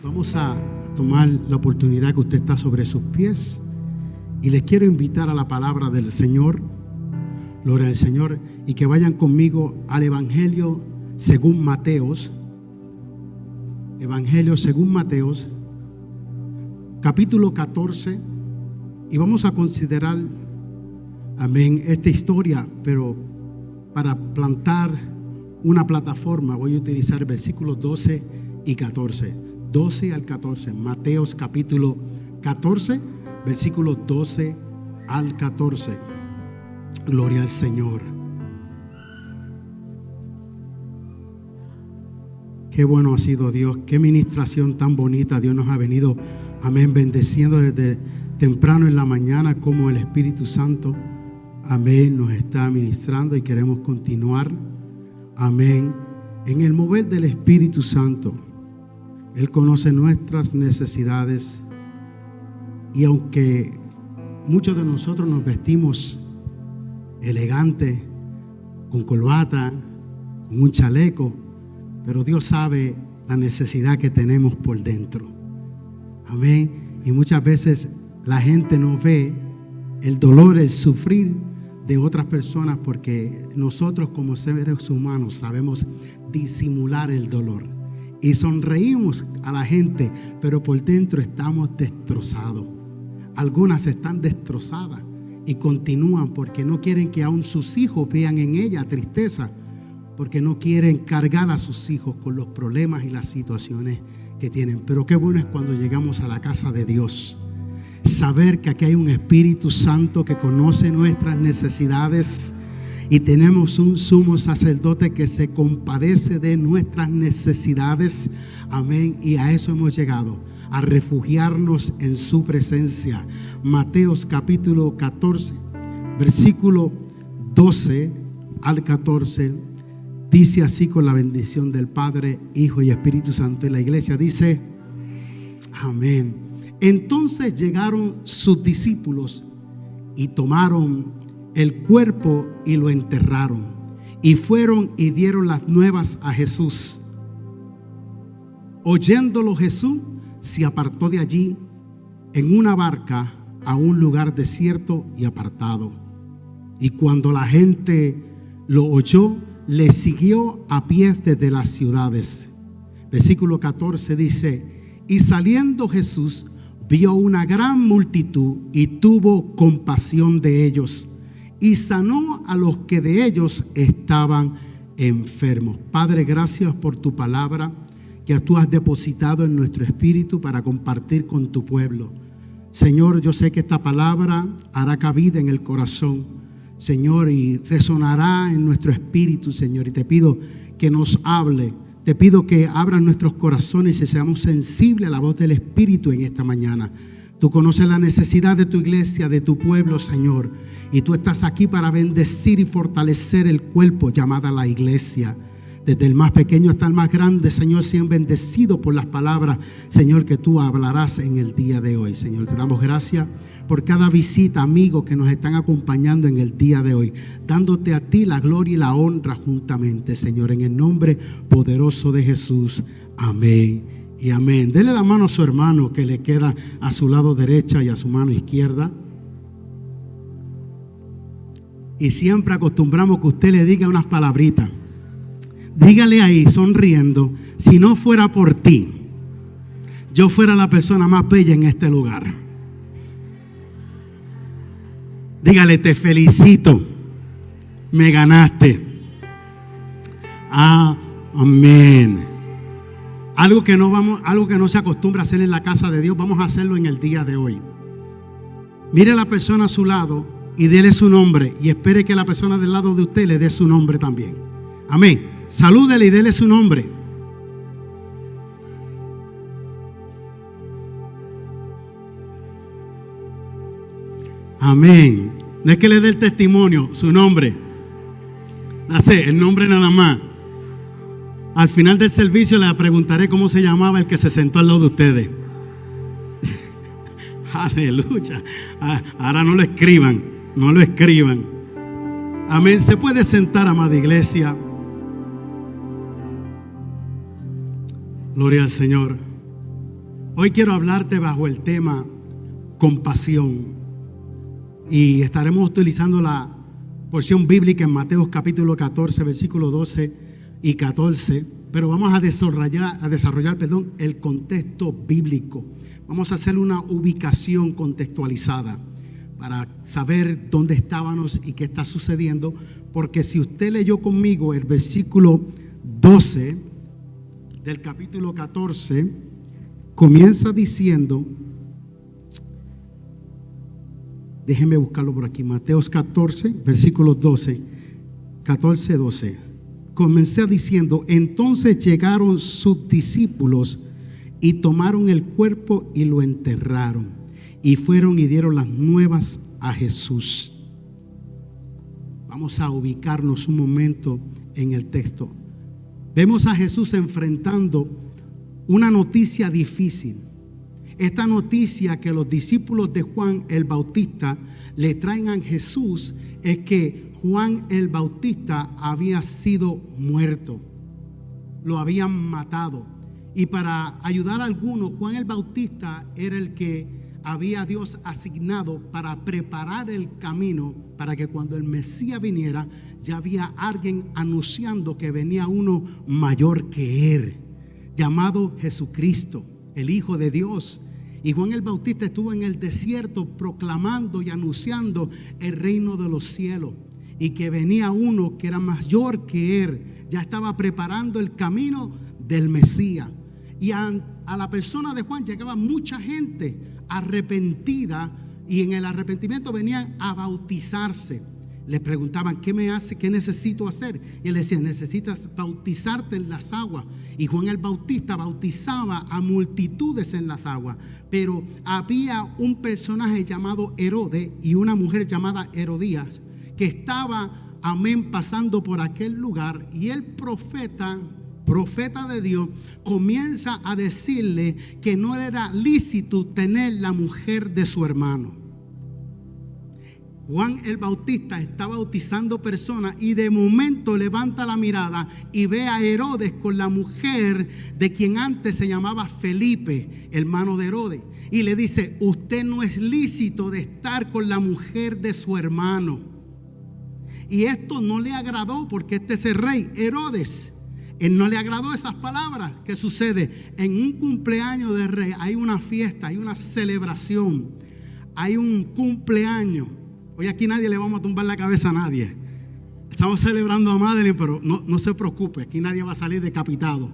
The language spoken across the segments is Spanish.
Vamos a tomar la oportunidad que usted está sobre sus pies y les quiero invitar a la palabra del Señor, gloria al Señor, y que vayan conmigo al Evangelio según Mateos. Evangelio según Mateos, capítulo 14, y vamos a considerar, amén, esta historia, pero para plantar una plataforma voy a utilizar versículos 12 y 14, 12 al 14, Mateos capítulo 14, versículos 12 al 14, gloria al Señor. Qué bueno ha sido Dios, qué ministración tan bonita Dios nos ha venido, amén, bendeciendo desde temprano en la mañana, como el Espíritu Santo, amén, nos está ministrando y queremos continuar, amén, en el mover del Espíritu Santo. Él conoce nuestras necesidades y aunque muchos de nosotros nos vestimos elegante, con corbata, con un chaleco, pero Dios sabe la necesidad que tenemos por dentro. Amén. Y muchas veces la gente no ve el dolor, el sufrir de otras personas, porque nosotros como seres humanos sabemos disimular el dolor y sonreímos a la gente, pero por dentro estamos destrozados. Algunas están destrozadas y continúan porque no quieren que aún sus hijos vean en ella tristeza, porque no quieren cargar a sus hijos con los problemas y las situaciones que tienen. Pero qué bueno es cuando llegamos a la casa de Dios, saber que aquí hay un Espíritu Santo que conoce nuestras necesidades y tenemos un sumo sacerdote que se compadece de nuestras necesidades. Amén. Y a eso hemos llegado, a refugiarnos en su presencia. Mateos capítulo 14, versículo 12 al 14. Dice así, con la bendición del Padre, Hijo y Espíritu Santo. Y la iglesia dice, amén. Entonces llegaron sus discípulos y tomaron el cuerpo y lo enterraron. Y fueron y dieron las nuevas a Jesús. Oyéndolo Jesús, se apartó de allí en una barca a un lugar desierto y apartado. Y cuando la gente lo oyó, le siguió a pie desde las ciudades. Versículo 14 dice: y saliendo Jesús vio una gran multitud y tuvo compasión de ellos y sanó a los que de ellos estaban enfermos. Padre, gracias por tu palabra que tú has depositado en nuestro espíritu para compartir con tu pueblo. Señor, yo sé que esta palabra hará cabida en el corazón, Señor, y resonará en nuestro espíritu, Señor, y te pido que nos hable, te pido que abras nuestros corazones y seamos sensibles a la voz del Espíritu en esta mañana. Tú conoces la necesidad de tu iglesia, de tu pueblo, Señor, y tú estás aquí para bendecir y fortalecer el cuerpo llamada la iglesia. Desde el más pequeño hasta el más grande, Señor, sean bendecidos por las palabras, Señor, que tú hablarás en el día de hoy. Señor, te damos gracias por cada visita, amigos que nos están acompañando en el día de hoy, dándote a ti la gloria y la honra juntamente, Señor, en el nombre poderoso de Jesús. Amén y amén. Dele la mano a su hermano que le queda a su lado derecha y a su mano izquierda. Y siempre acostumbramos que usted le diga unas palabritas. Dígale ahí, sonriendo: si no fuera por ti, yo fuera la persona más bella en este lugar. Dígale: te felicito, me ganaste. Amén. Algo que no se acostumbra a hacer en la casa de Dios, vamos a hacerlo en el día de hoy. Mire a la persona a su lado y dele su nombre, y espere que la persona del lado de usted le dé su nombre también. Amén. Salúdele y dele su nombre. Amén. No es que le dé el testimonio, su nombre. No sé, el nombre nada más. Al final del servicio le preguntaré cómo se llamaba el que se sentó al lado de ustedes. Aleluya. Ahora no lo escriban, no lo escriban. Amén. Se puede sentar, amada iglesia. Gloria al Señor. Hoy quiero hablarte bajo el tema compasión. Y estaremos utilizando la porción bíblica en Mateo capítulo 14, versículos 12 y 14. Pero vamos a desarrollar el contexto bíblico. Vamos a hacer una ubicación contextualizada para saber dónde estábamos y qué está sucediendo. Porque si usted leyó conmigo el versículo 12 del capítulo 14, comienza diciendo, déjenme buscarlo por aquí, Mateo 14, versículos 12, 14, 12. Comencé diciendo: entonces llegaron sus discípulos y tomaron el cuerpo y lo enterraron, y fueron y dieron las nuevas a Jesús. Vamos a ubicarnos un momento en el texto. Vemos a Jesús enfrentando una noticia difícil. Esta noticia que los discípulos de Juan el Bautista le traen a Jesús es que Juan el Bautista había sido muerto. Lo habían matado. Y para ayudar a algunos, Juan el Bautista era el que había Dios asignado para preparar el camino para que cuando el Mesías viniera, ya había alguien anunciando que venía uno mayor que él, llamado Jesucristo, el Hijo de Dios. Y Juan el Bautista estuvo en el desierto proclamando y anunciando el reino de los cielos, y que venía uno que era mayor que él, ya estaba preparando el camino del Mesías. Y a la persona de Juan llegaba mucha gente arrepentida, y en el arrepentimiento venían a bautizarse. Le preguntaban: ¿qué me hace? ¿Qué necesito hacer? Y él decía: necesitas bautizarte en las aguas. Y Juan el Bautista bautizaba a multitudes en las aguas. Pero había un personaje llamado Herodes y una mujer llamada Herodías que estaba, pasando por aquel lugar. Y el profeta de Dios comienza a decirle que no era lícito tener la mujer de su hermano. Juan el Bautista está bautizando personas y de momento levanta la mirada y ve a Herodes con la mujer de quien antes se llamaba Felipe, hermano de Herodes, y le dice: usted no es lícito de estar con la mujer de su hermano. Y esto no le agradó, porque este es el rey Herodes. Él no le agradó esas palabras. ¿Qué sucede? En un cumpleaños del rey hay una fiesta, hay una celebración, hay un cumpleaños. Hoy aquí nadie le vamos a tumbar la cabeza a nadie. Estamos celebrando a Madeline, pero no se preocupe, aquí nadie va a salir decapitado.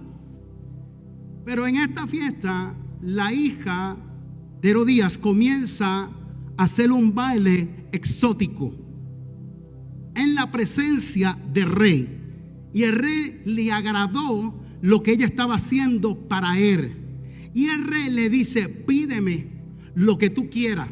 Pero en esta fiesta, la hija de Herodías comienza a hacer un baile exótico en la presencia del rey. Y el rey le agradó lo que ella estaba haciendo para él. Y el rey le dice: pídeme lo que tú quieras,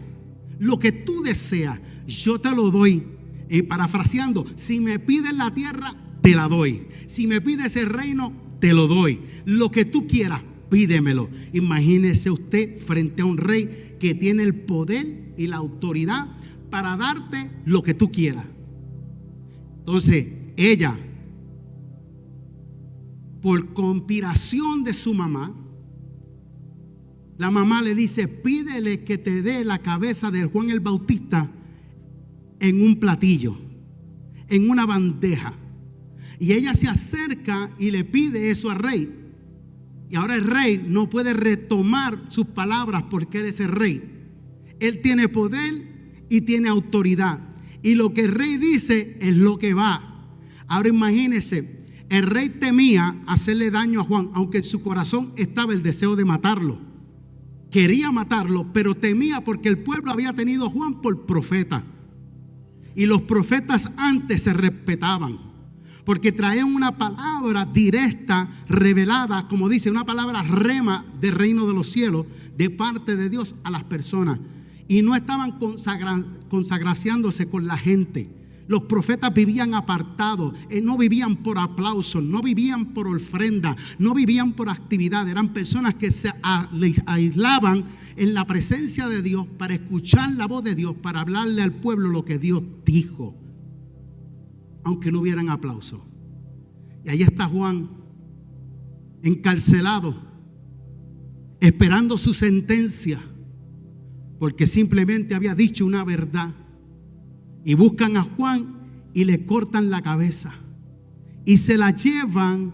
lo que tú deseas, yo te lo doy. Y parafraseando: si me pides la tierra, te la doy. Si me pides el reino, te lo doy. Lo que tú quieras, pídemelo. Imagínese usted frente a un rey que tiene el poder y la autoridad para darte lo que tú quieras. Entonces ella, por conspiración de su mamá, la mamá le dice: pídele que te dé la cabeza de Juan el Bautista en un platillo, en una bandeja. Y ella se acerca y le pide eso al rey. Y ahora el rey no puede retomar sus palabras, porque él es el rey. Él tiene poder y tiene autoridad. Y lo que el rey dice es lo que va. Ahora imagínense, el rey temía hacerle daño a Juan, aunque en su corazón estaba el deseo de matarlo. Quería matarlo, pero temía, porque el pueblo había tenido a Juan por profeta. Y los profetas antes se respetaban, porque traían una palabra directa, revelada, como dice, una palabra rema del reino de los cielos, de parte de Dios a las personas. Y no estaban consagraciándose con la gente. Los profetas vivían apartados, no vivían por aplausos, no vivían por ofrenda, no vivían por actividad. Eran personas que se aislaban en la presencia de Dios para escuchar la voz de Dios, para hablarle al pueblo lo que Dios dijo, aunque no hubieran aplausos. Y ahí está Juan, encarcelado, esperando su sentencia, porque simplemente había dicho una verdad. Y buscan a Juan y le cortan la cabeza y se la llevan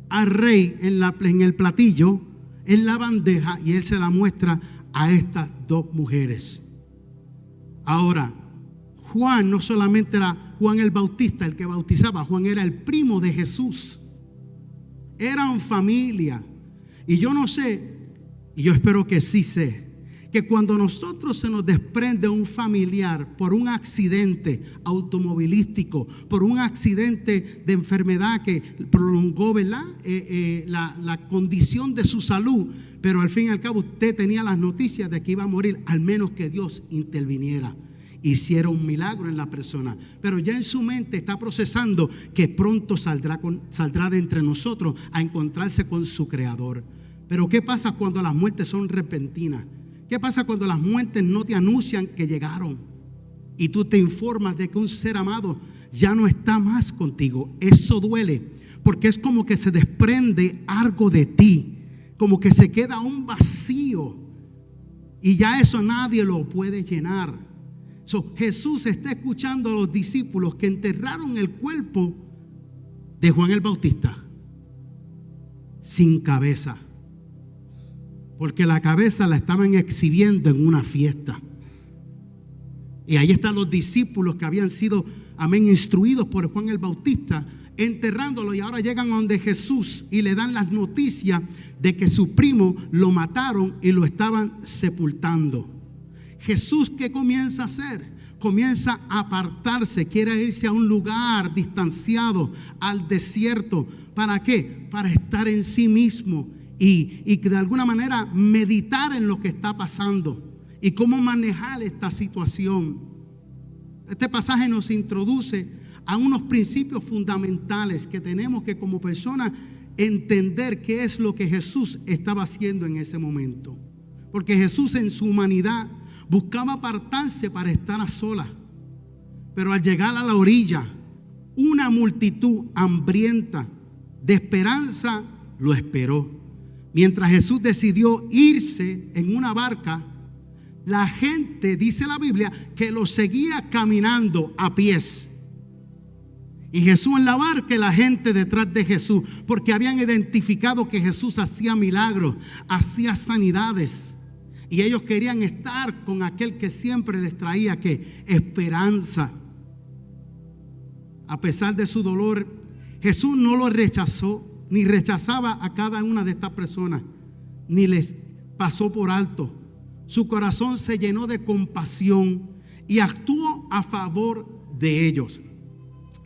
al rey en el platillo, en la bandeja, y él se la muestra a estas dos mujeres. Ahora, Juan no solamente era Juan el Bautista el que bautizaba, Juan era el primo de Jesús. Eran familia. Y yo no sé, y yo espero que sí sé, que cuando nosotros se nos desprende un familiar por un accidente automovilístico, por un accidente de enfermedad que prolongó, ¿verdad? La condición de su salud, pero al fin y al cabo usted tenía las noticias de que iba a morir, al menos que Dios interviniera, hiciera un milagro en la persona, pero ya en su mente está procesando que pronto saldrá de entre nosotros a encontrarse con su Creador. Pero ¿qué pasa cuando las muertes son repentinas? ¿Qué pasa cuando las muertes no te anuncian que llegaron y tú te informas de que un ser amado ya no está más contigo? Eso duele, porque es como que se desprende algo de ti, como que se queda un vacío y ya eso nadie lo puede llenar. Jesús está escuchando a los discípulos que enterraron el cuerpo de Juan el Bautista sin cabeza, porque la cabeza la estaban exhibiendo en una fiesta. Y ahí están los discípulos que habían sido, instruidos por Juan el Bautista, enterrándolo, y ahora llegan a donde Jesús y le dan las noticias de que su primo lo mataron y lo estaban sepultando. Jesús, ¿qué comienza a hacer? Comienza a apartarse, quiere irse a un lugar distanciado, al desierto. ¿Para qué? Para estar en sí mismo y de alguna manera meditar en lo que está pasando y cómo manejar esta situación. Este pasaje nos introduce a unos principios fundamentales que tenemos que como personas entender qué es lo que Jesús estaba haciendo en ese momento. Porque Jesús en su humanidad buscaba apartarse para estar a solas, pero al llegar a la orilla, una multitud hambrienta de esperanza lo esperó. Mientras Jesús decidió irse en una barca, la gente, dice la Biblia, que lo seguía caminando a pies. Y Jesús en la barca y la gente detrás de Jesús, porque habían identificado que Jesús hacía milagros, hacía sanidades. Y ellos querían estar con aquel que siempre les traía ¿qué? Esperanza. A pesar de su dolor, Jesús no lo rechazó, ni rechazaba a cada una de estas personas, ni les pasó por alto. Su corazón se llenó de compasión y actuó a favor de ellos.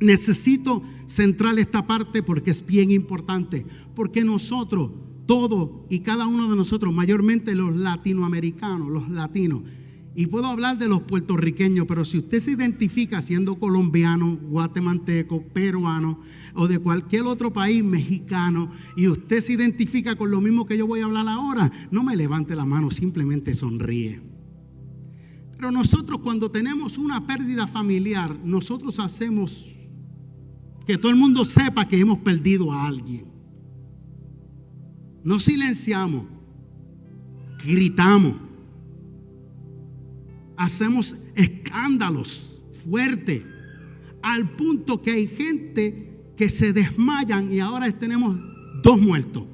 Necesito centrar esta parte porque es bien importante, porque nosotros, todos y cada uno de nosotros, mayormente los latinoamericanos, los latinos, y puedo hablar de los puertorriqueños, pero si usted se identifica siendo colombiano, guatemalteco, peruano o de cualquier otro país, mexicano, y usted se identifica con lo mismo que yo voy a hablar ahora, no me levante la mano, simplemente sonríe. Pero nosotros cuando tenemos una pérdida familiar, nosotros hacemos que todo el mundo sepa que hemos perdido a alguien. No silenciamos, gritamos, hacemos escándalos fuertes, al punto que hay gente que se desmayan y ahora tenemos 2 muertos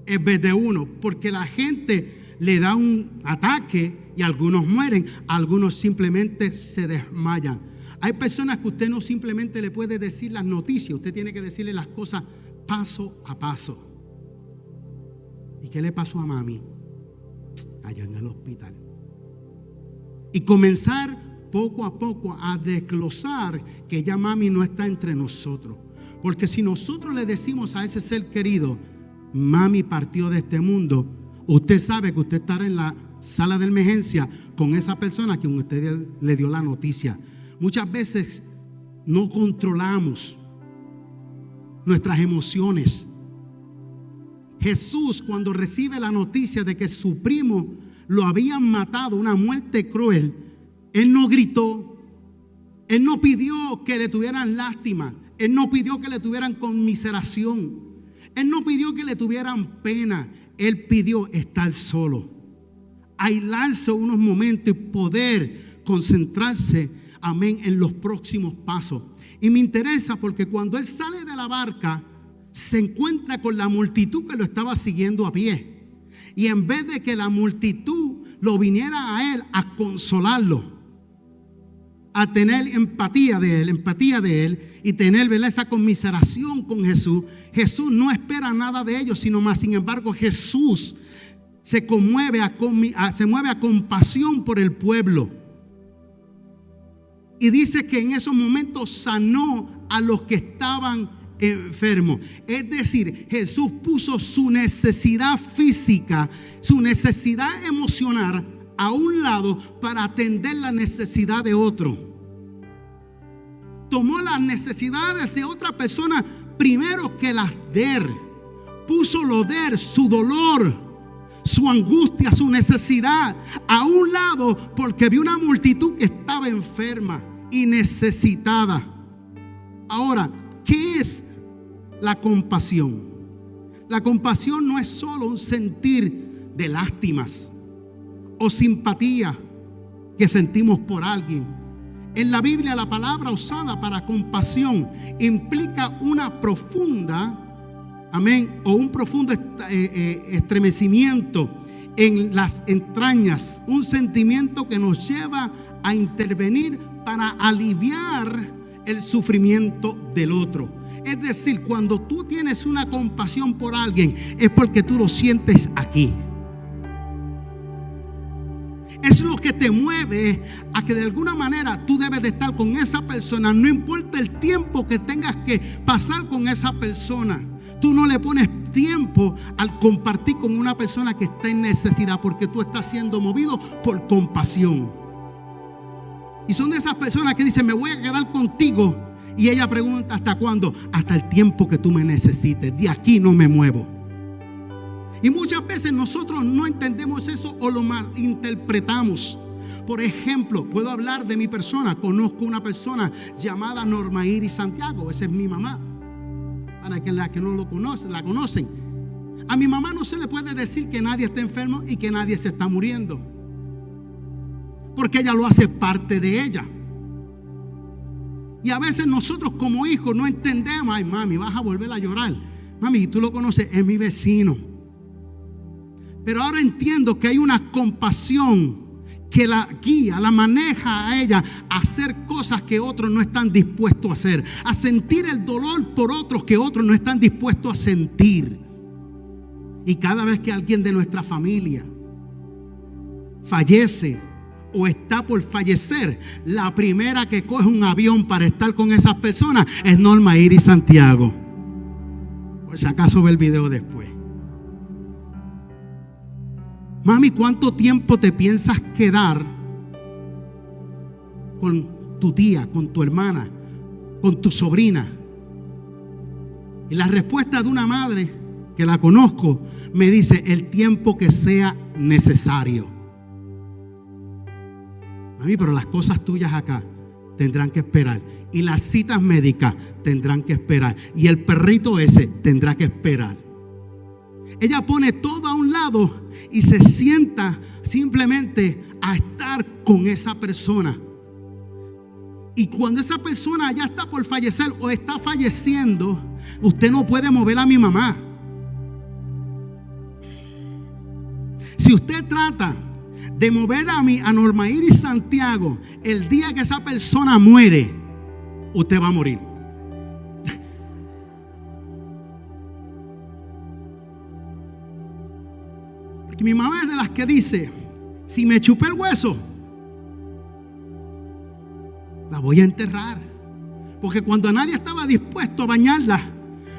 en vez de 1, porque la gente le da un ataque y algunos mueren, algunos simplemente se desmayan. Hay personas que usted no simplemente le puede decir las noticias, usted tiene que decirle las cosas paso a paso. ¿Y qué le pasó a mami? Cayó en el hospital. Y comenzar poco a poco a desglosar que ya mami no está entre nosotros. Porque si nosotros le decimos a ese ser querido, mami partió de este mundo, usted sabe que usted estará en la sala de emergencia con esa persona a quien usted le dio la noticia. Muchas veces no controlamos nuestras emociones. Jesús, cuando recibe la noticia de que su primo lo habían matado, una muerte cruel, Él no gritó, Él no pidió que le tuvieran lástima, Él no pidió que le tuvieran conmiseración, Él no pidió que le tuvieran pena. Él pidió estar solo, aislarse unos momentos y poder concentrarse, amén, en los próximos pasos. Y me interesa porque cuando él sale de la barca, se encuentra con la multitud que lo estaba siguiendo a pie. Y en vez de que la multitud lo viniera a él a consolarlo, a tener empatía de él y tener, ¿verdad?, esa conmiseración con Jesús, Jesús no espera nada de ellos, sino más, sin embargo, Jesús se mueve a compasión por el pueblo. Y dice que en esos momentos sanó a los que estaban enfermos. Es decir, Jesús puso su necesidad física, su necesidad emocional a un lado para atender la necesidad de otro. Tomó las necesidades de otra persona primero que las de él. Puso lo de él, su dolor, su angustia, su necesidad a un lado porque vio una multitud que estaba enferma y necesitada. Ahora, ¿qué es la compasión? La compasión no es solo un sentir de lástimas o simpatía que sentimos por alguien. En la Biblia, la palabra usada para compasión implica una profunda, amén, o un profundo estremecimiento en las entrañas, un sentimiento que nos lleva a intervenir para aliviar el sufrimiento del otro. Es decir, cuando tú tienes una compasión por alguien, es porque tú lo sientes aquí. Es lo que te mueve a que de alguna manera tú debes de estar con esa persona, no importa el tiempo que tengas que pasar con esa persona. Tú no le pones tiempo al compartir con una persona que está en necesidad, porque tú estás siendo movido por compasión. Y son de esas personas que dicen: me voy a quedar contigo. Y ella pregunta: ¿hasta cuándo? Hasta el tiempo que tú me necesites. De aquí no me muevo. Y muchas veces nosotros no entendemos eso o lo malinterpretamos. Por ejemplo, puedo hablar de mi persona. Conozco una persona llamada Norma Iris Santiago. Esa es mi mamá. Para la que no lo conocen, la conocen. A mi mamá no se le puede decir que nadie está enfermo y que nadie se está muriendo, porque ella lo hace parte de ella. Y a veces nosotros como hijos no entendemos. Ay, mami, vas a volver a llorar. Mami, tú lo conoces, es mi vecino. Pero ahora entiendo que hay una compasión que la guía, la maneja a ella a hacer cosas que otros no están dispuestos a hacer, a sentir el dolor por otros que otros no están dispuestos a sentir. Y cada vez que alguien de nuestra familia fallece o está por fallecer, la primera que coge un avión para estar con esas personas es Norma Iris Santiago. Por si acaso ve el video después. Mami, ¿cuánto tiempo te piensas quedar con tu tía, con tu hermana, con tu sobrina? Y la respuesta de una madre que la conozco me dice: el tiempo que sea necesario. Mami, pero las cosas tuyas acá tendrán que esperar. Y las citas médicas tendrán que esperar. Y el perrito ese tendrá que esperar. Ella pone todo a un lado y se sienta simplemente a estar con esa persona. Y cuando esa persona ya está por fallecer o está falleciendo, usted no puede mover a mi mamá. Si usted trata de mover a Norma Iris Santiago el día que esa persona muere, usted va a morir. Porque mi mamá es de las que dice: si me chupé el hueso, la voy a enterrar. Porque cuando nadie estaba dispuesto a bañarla,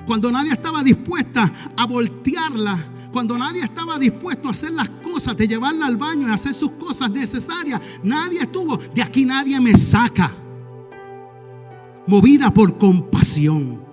cuando nadie estaba dispuesta a voltearla, cuando nadie estaba dispuesto a hacer las cosas, de llevarla al baño y hacer sus cosas necesarias, nadie estuvo. De aquí nadie me saca. Movida por compasión.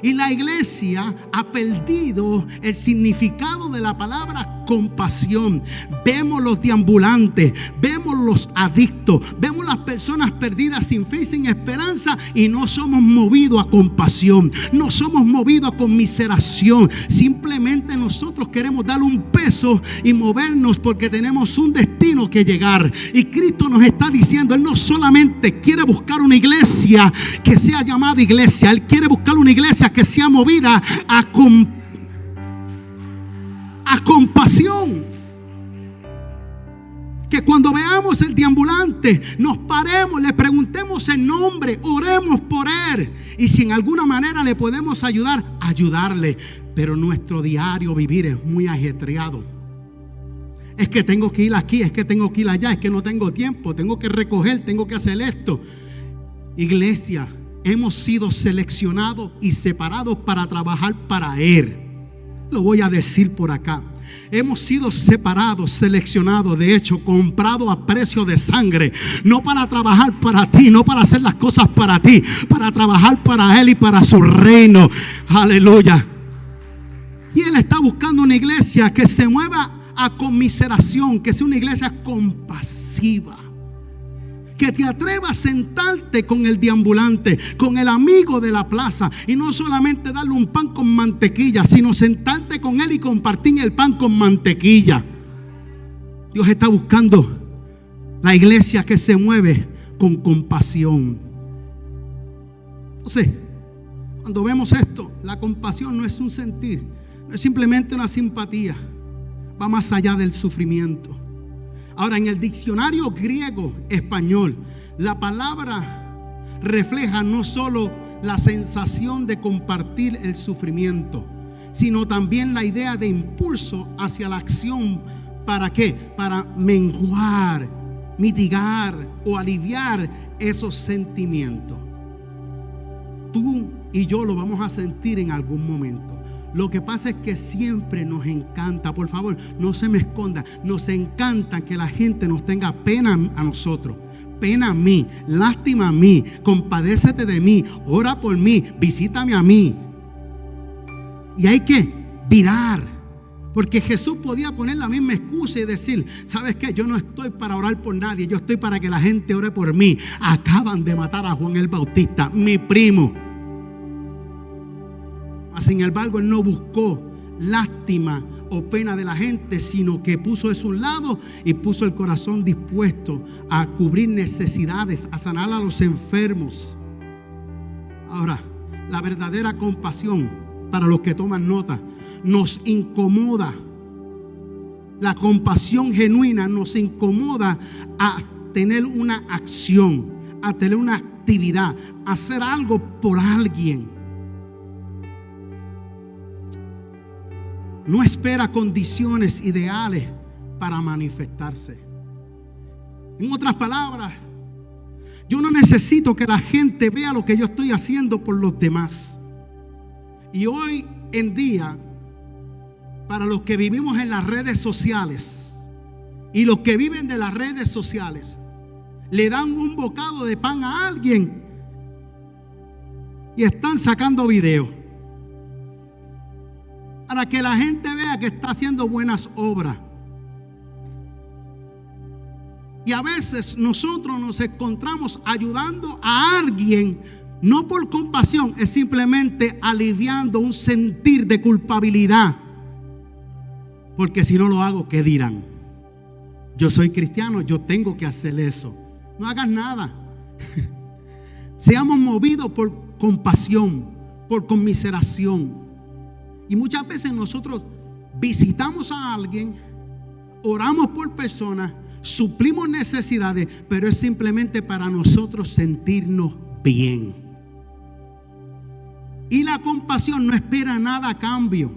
Y la iglesia ha perdido el significado de la palabra compasión. Vemos los deambulantes, vemos los adictos, vemos las personas perdidas sin fe y sin esperanza, y no somos movidos a compasión, no somos movidos a conmiseración. Simplemente nosotros queremos darle un peso y movernos porque tenemos un destino que llegar. Y Cristo nos está diciendo, Él no solamente quiere buscar una iglesia que sea llamada iglesia, Él quiere buscar una iglesia que sea movida a compasión. Que cuando veamos el deambulante nos paremos, le preguntemos el nombre, oremos por él, y si en alguna manera le podemos ayudar, ayudarle. Pero nuestro diario vivir es muy ajetreado. Es que tengo que ir aquí, es que tengo que ir allá, es que no tengo tiempo, tengo que recoger, tengo que hacer esto. Iglesia, hemos sido seleccionados y separados para trabajar para Él. Lo voy a decir por acá. Hemos sido separados, seleccionados, de hecho, comprados a precio de sangre. No para trabajar para ti, no para hacer las cosas para ti, para trabajar para Él y para su reino. Aleluya. Y Él está buscando una iglesia que se mueva a conmiseración, que sea una iglesia compasiva. Que te atrevas a sentarte con el deambulante, con el amigo de la plaza, y no solamente darle un pan con mantequilla, sino sentarte con él y compartir el pan con mantequilla. Dios está buscando la iglesia que se mueve con compasión. Entonces, cuando vemos esto, la compasión no es un sentir, no es simplemente una simpatía, va más allá del sufrimiento. Ahora, en el diccionario griego español, la palabra refleja no solo la sensación de compartir el sufrimiento, sino también la idea de impulso hacia la acción. ¿Para qué? Para menguar, mitigar o aliviar esos sentimientos. Tú y yo lo vamos a sentir en algún momento. Lo que pasa es que siempre nos encanta, por favor, no se me esconda, nos encanta que la gente nos tenga pena a nosotros, pena a mí, lástima a mí, compadécete de mí, ora por mí, visítame a mí. Y hay que virar, porque Jesús podía poner la misma excusa y decir, ¿sabes qué? Yo no estoy para orar por nadie, yo estoy para que la gente ore por mí. Acaban de matar a Juan el Bautista, mi primo. Sin embargo, Él no buscó lástima o pena de la gente, sino que puso eso a un lado y puso el corazón dispuesto a cubrir necesidades, a sanar a los enfermos. Ahora, la verdadera compasión, para los que toman nota, nos incomoda. La compasión genuina nos incomoda a tener una acción, a tener una actividad, a hacer algo por alguien. No espera condiciones ideales para manifestarse. En otras palabras, yo no necesito que la gente vea lo que yo estoy haciendo por los demás. Y hoy en día, para los que vivimos en las redes sociales y los que viven de las redes sociales, le dan un bocado de pan a alguien y están sacando videos para que la gente vea que está haciendo buenas obras. Y a veces nosotros nos encontramos ayudando a alguien, no por compasión, es simplemente aliviando un sentir de culpabilidad. Porque si no lo hago, ¿qué dirán? Yo soy cristiano, yo tengo que hacer eso. No hagas nada. Seamos movidos por compasión, por conmiseración. Y muchas veces nosotros visitamos a alguien, oramos por personas, suplimos necesidades, pero es simplemente para nosotros sentirnos bien. Y la compasión no espera nada a cambio.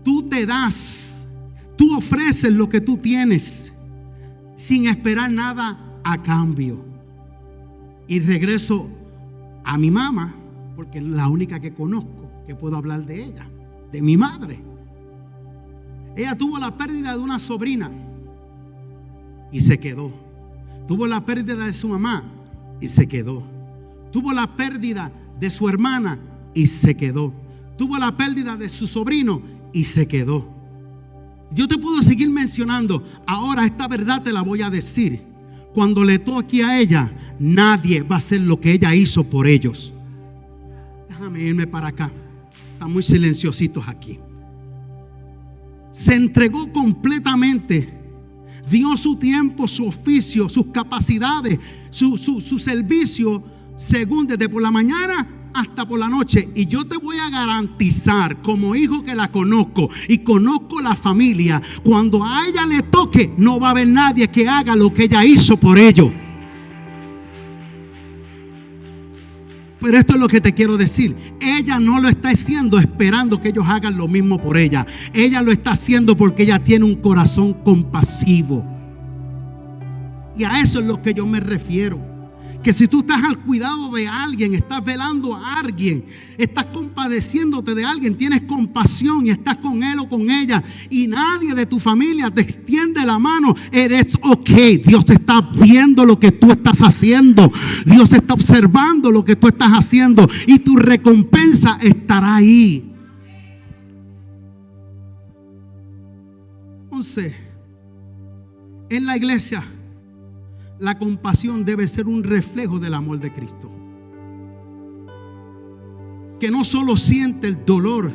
Tú te das, tú ofreces lo que tú tienes sin esperar nada a cambio. Y regreso a mi mamá, porque es la única que conozco, que puedo hablar de ella. De mi madre. Ella tuvo la pérdida de una sobrina y se quedó. Tuvo la pérdida de su mamá y se quedó. Tuvo la pérdida de su hermana y se quedó. Tuvo la pérdida de su sobrino y se quedó. Yo te puedo seguir mencionando. Ahora esta verdad te la voy a decir. Cuando le toque a ella, nadie va a hacer lo que ella hizo por ellos. Déjame irme para acá. Están muy silenciositos aquí. Se entregó completamente. Dio su tiempo, su oficio, sus capacidades, su servicio, según desde por la mañana hasta por la noche. Y yo te voy a garantizar, como hijo que la conozco y conozco la familia, cuando a ella le toque, no va a haber nadie que haga lo que ella hizo por ellos. Pero esto es lo que te quiero decir. Ella no lo está haciendo esperando que ellos hagan lo mismo por ella. Ella lo está haciendo porque ella tiene un corazón compasivo. Y a eso es lo que yo me refiero. Que si tú estás al cuidado de alguien, estás velando a alguien, estás compadeciéndote de alguien, tienes compasión y estás con él o con ella, y nadie de tu familia te extiende la mano, eres ok. Dios está viendo lo que tú estás haciendo. Dios está observando lo que tú estás haciendo y tu recompensa estará ahí. Entonces, en la iglesia, la compasión debe ser un reflejo del amor de Cristo. Que no solo siente el dolor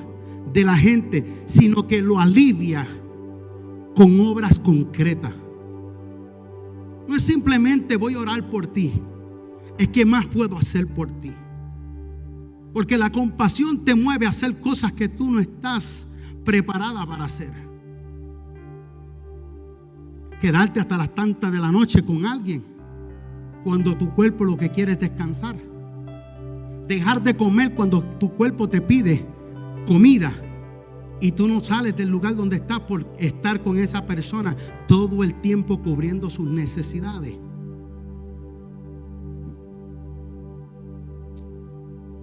de la gente, sino que lo alivia con obras concretas. No es simplemente voy a orar por ti, es que más puedo hacer por ti. Porque la compasión te mueve a hacer cosas que tú no estás preparada para hacer. Quedarte hasta las tantas de la noche con alguien cuando tu cuerpo lo que quiere es descansar. Dejar de comer cuando tu cuerpo te pide comida y tú no sales del lugar donde estás por estar con esa persona todo el tiempo cubriendo sus necesidades.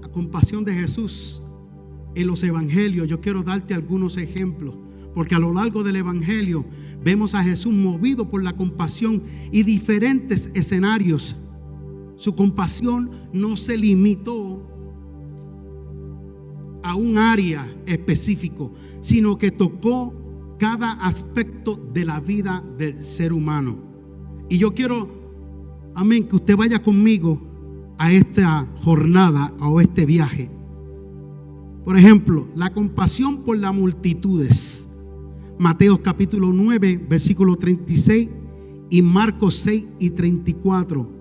La compasión de Jesús en los evangelios, yo quiero darte algunos ejemplos, porque a lo largo del evangelio vemos a Jesús movido por la compasión y diferentes escenarios. Su compasión no se limitó a un área específico, sino que tocó cada aspecto de la vida del ser humano. Y yo quiero, amén, que usted vaya conmigo a esta jornada o este viaje. Por ejemplo, la compasión por las multitudes. Mateo capítulo 9, versículo 36 y Marcos 6 y 34,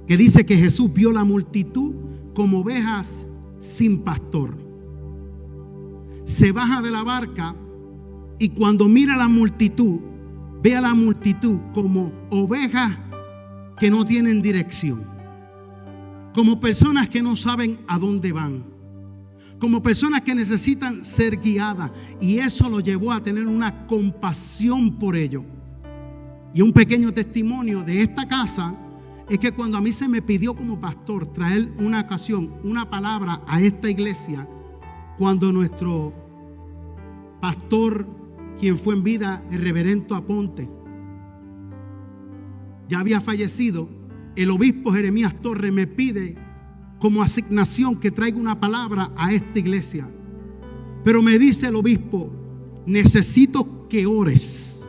que dice que Jesús vio la multitud como ovejas sin pastor. Se baja de la barca y cuando mira la multitud, ve a la multitud como ovejas que no tienen dirección, como personas que no saben a dónde van, como personas que necesitan ser guiadas, y eso lo llevó a tener una compasión por ellos. Y un pequeño testimonio de esta casa es que cuando a mí se me pidió como pastor traer una ocasión, una palabra a esta iglesia, cuando nuestro pastor, quien fue en vida, el reverendo Aponte, ya había fallecido, el obispo Jeremías Torres me pide como asignación que traiga una palabra a esta iglesia. Pero me dice el obispo, necesito que ores,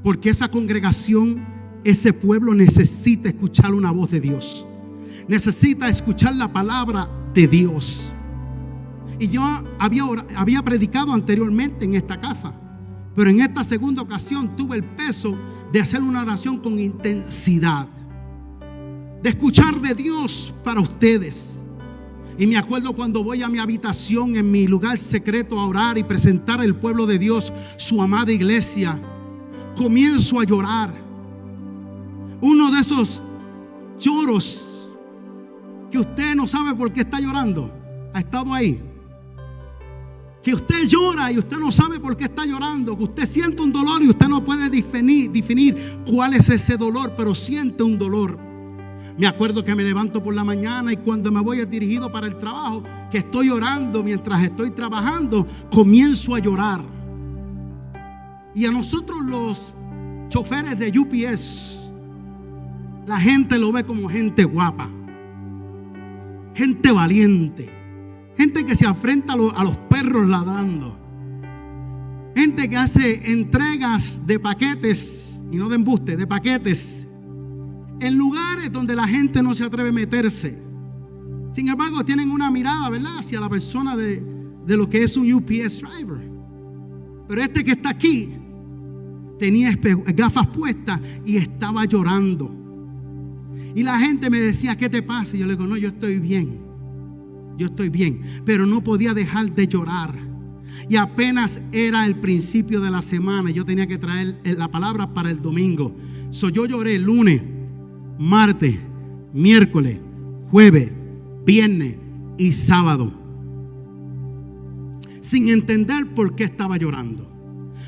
porque esa congregación, ese pueblo necesita escuchar una voz de Dios, necesita escuchar la palabra de Dios. Y yo había predicado anteriormente en esta casa, pero en esta segunda ocasión tuve el peso de hacer una oración con intensidad, de escuchar de Dios para ustedes. Y me acuerdo cuando voy a mi habitación, en mi lugar secreto, a orar y presentar al pueblo de Dios su amada iglesia, comienzo a llorar. Uno de esos lloros que usted no sabe por qué está llorando. ¿Ha estado ahí? Que usted llora y usted no sabe por qué está llorando, que usted siente un dolor y usted no puede definir cuál es ese dolor, pero siente un dolor. Me acuerdo que me levanto por la mañana y cuando me voy dirigido para el trabajo, que estoy orando mientras estoy trabajando, comienzo a llorar. Y a nosotros los choferes de UPS, la gente lo ve como gente guapa, gente valiente, gente que se enfrenta a los perros ladrando, gente que hace entregas de paquetes, y no de embuste, de paquetes, en lugares donde la gente no se atreve a meterse. Sin embargo, tienen una mirada, ¿verdad?, hacia la persona de lo que es un UPS driver. Pero este que está aquí tenía gafas puestas y estaba llorando. Y la gente me decía, ¿qué te pasa? Y yo le digo, no, yo estoy bien. Pero no podía dejar de llorar. Y apenas era el principio de la semana, yo tenía que traer la palabra para el domingo. Yo lloré lunes, martes, miércoles, jueves, viernes y sábado, sin entender por qué estaba llorando.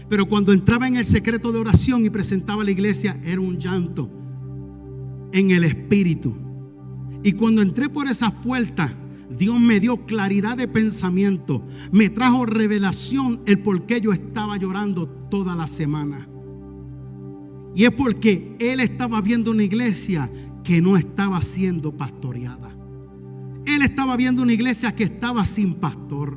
Pero cuando entraba en el secreto de oración y presentaba a la iglesia, era un llanto en el espíritu. Y cuando entré por esas puertas, Dios me dio claridad de pensamiento, me trajo revelación el por qué yo estaba llorando toda la semana. Y es porque Él estaba viendo una iglesia que no estaba siendo pastoreada. Él estaba viendo una iglesia que estaba sin pastor.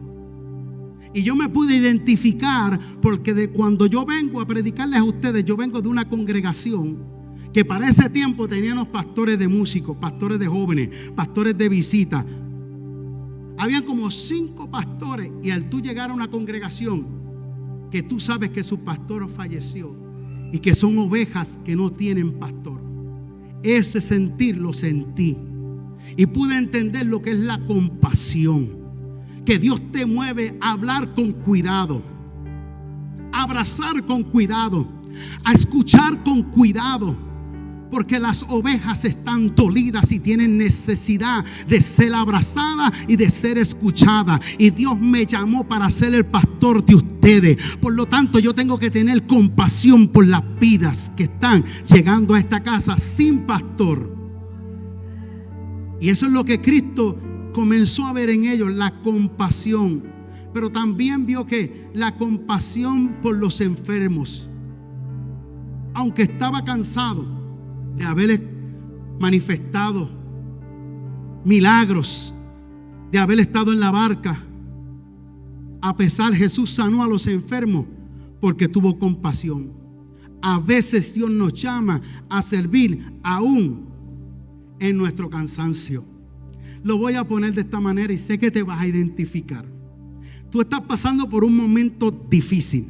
Y yo me pude identificar porque cuando yo vengo a predicarles a ustedes, yo vengo de una congregación que para ese tiempo teníamos pastores de músicos, pastores de jóvenes, pastores de visita. Habían como 5 pastores, y al tú llegar a una congregación que tú sabes que su pastor falleció y que son ovejas que no tienen pastor, ese sentir lo sentí y pude entender lo que es la compasión, que Dios te mueve a hablar con cuidado, a abrazar con cuidado, a escuchar con cuidado. Porque las ovejas están dolidas y tienen necesidad de ser abrazadas y de ser escuchadas. Y Dios me llamó para ser el pastor de ustedes. Por lo tanto, yo tengo que tener compasión por las vidas que están llegando a esta casa sin pastor. Y eso es lo que Cristo comenzó a ver en ellos, la compasión. Pero también vio que la compasión por los enfermos. Aunque estaba cansado de haber manifestado milagros, de haber estado en la barca, a pesar Jesús sanó a los enfermos porque tuvo compasión. A veces Dios nos llama a servir aún en nuestro cansancio. Lo voy a poner de esta manera y sé que te vas a identificar. Tú estás pasando por un momento difícil.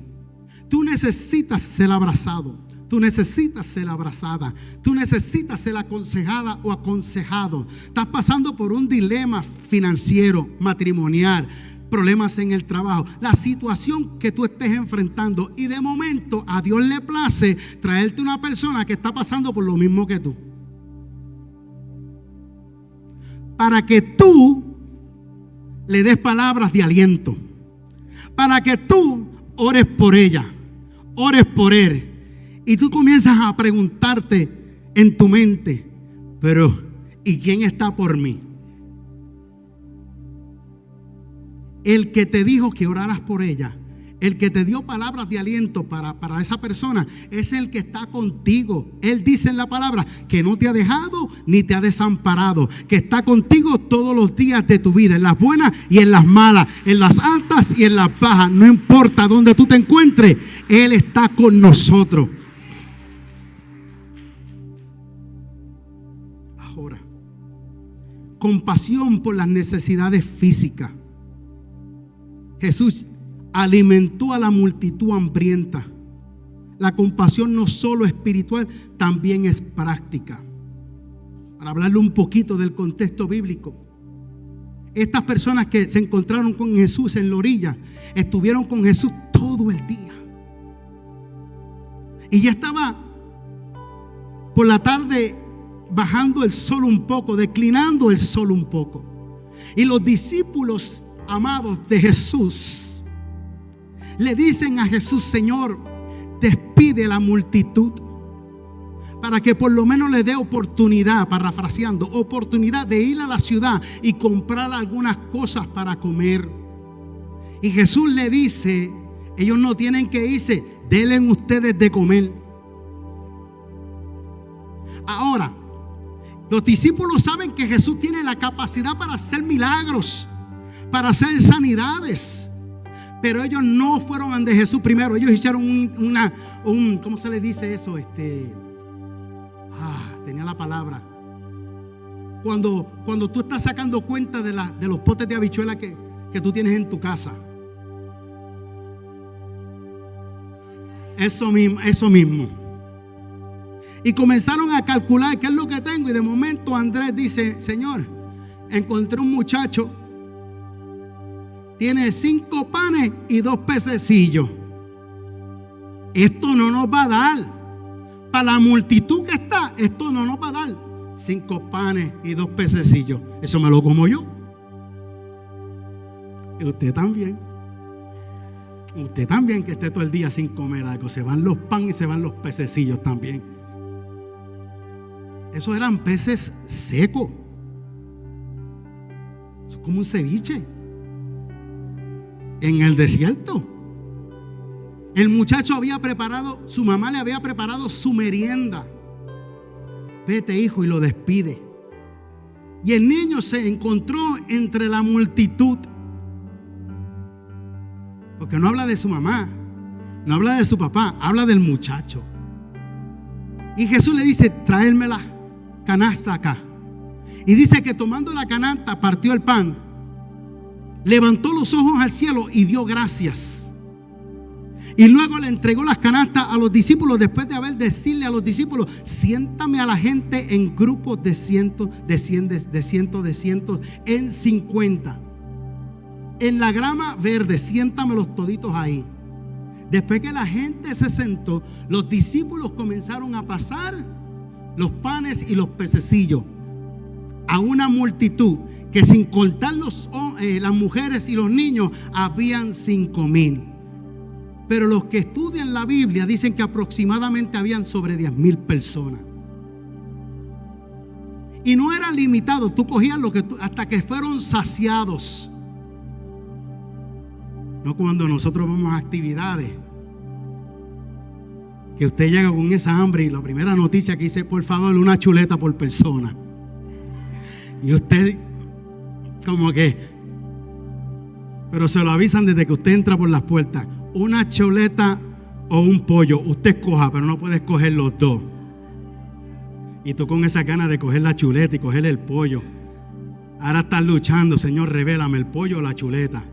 Tú necesitas ser abrazado. Tú necesitas ser abrazada. Tú necesitas ser aconsejada o aconsejado. Estás pasando por un dilema financiero, matrimonial, problemas en el trabajo, la situación que tú estés enfrentando. Y de momento a Dios le place traerte una persona que está pasando por lo mismo que tú, para que tú le des palabras de aliento, para que tú ores por ella, ores por él. Y tú comienzas a preguntarte en tu mente, pero ¿y quién está por mí? El que te dijo que oraras por ella, el que te dio palabras de aliento para esa persona, es el que está contigo. Él dice en la palabra que no te ha dejado ni te ha desamparado, que está contigo todos los días de tu vida, en las buenas y en las malas, en las altas y en las bajas. No importa dónde tú te encuentres, Él está con nosotros. Ahora, compasión por las necesidades físicas. Jesús alimentó a la multitud hambrienta. La compasión no solo espiritual, también es práctica. Para hablarle un poquito del contexto bíblico, estas personas que se encontraron con Jesús en la orilla, estuvieron con Jesús todo el día. Y ya estaba por la tarde bajando el sol un poco, declinando el sol un poco. Y los discípulos amados de Jesús le dicen a Jesús: Señor, despide a la multitud para que por lo menos le dé oportunidad, parafraseando, oportunidad de ir a la ciudad y comprar algunas cosas para comer. Y Jesús le dice: ellos no tienen que irse, denle ustedes de comer. Ahora, los discípulos saben que Jesús tiene la capacidad para hacer milagros, para hacer sanidades. Pero ellos no fueron ante Jesús primero. Ellos hicieron ¿cómo se le dice eso? Tenía la palabra. Cuando tú estás sacando cuenta de los potes de habichuela que tú tienes en tu casa. Eso mismo. Y comenzaron a calcular qué es lo que tengo. Y de momento Andrés dice: Señor, encontré un muchacho, tiene 5 panes y 2 pececillos. Esto no nos va a dar. Para la multitud que está, esto no nos va a dar 5 panes y 2 pececillos. Eso me lo como yo. Y usted también. Usted también, que esté todo el día sin comer algo. Se van los panes y se van los pececillos también. Esos eran peces secos. Eso es como un ceviche en el desierto. El muchacho su mamá le había preparado su merienda. Vete, hijo, y lo despide. Y el niño se encontró entre la multitud. Porque no habla de su mamá, no habla de su papá, habla del muchacho. Y Jesús le dice: tráeme la canasta acá. Y dice que tomando la canasta, partió el pan, levantó los ojos al cielo y dio gracias. Y luego le entregó las canastas a los discípulos, después de decirle a los discípulos: siéntame a la gente en grupos de cientos, en 50. En la grama verde, siéntamelos toditos ahí. Después que la gente se sentó, los discípulos comenzaron a pasar los panes y los pececillos a una multitud que, sin contar las mujeres y los niños, habían 5,000. Pero los que estudian la Biblia dicen que aproximadamente habían sobre 10,000 personas. Y no era limitado, tú cogías hasta que fueron saciados. No cuando nosotros vamos a actividades, que usted llega con esa hambre y la primera noticia que dice: por favor, una chuleta por persona. Y usted como que, pero se lo avisan desde que usted entra por las puertas: una chuleta o un pollo, usted escoja, pero no puede escoger los dos. Y tú con esa gana de coger la chuleta y coger el pollo, ahora estás luchando: Señor, revélame el pollo o la chuleta.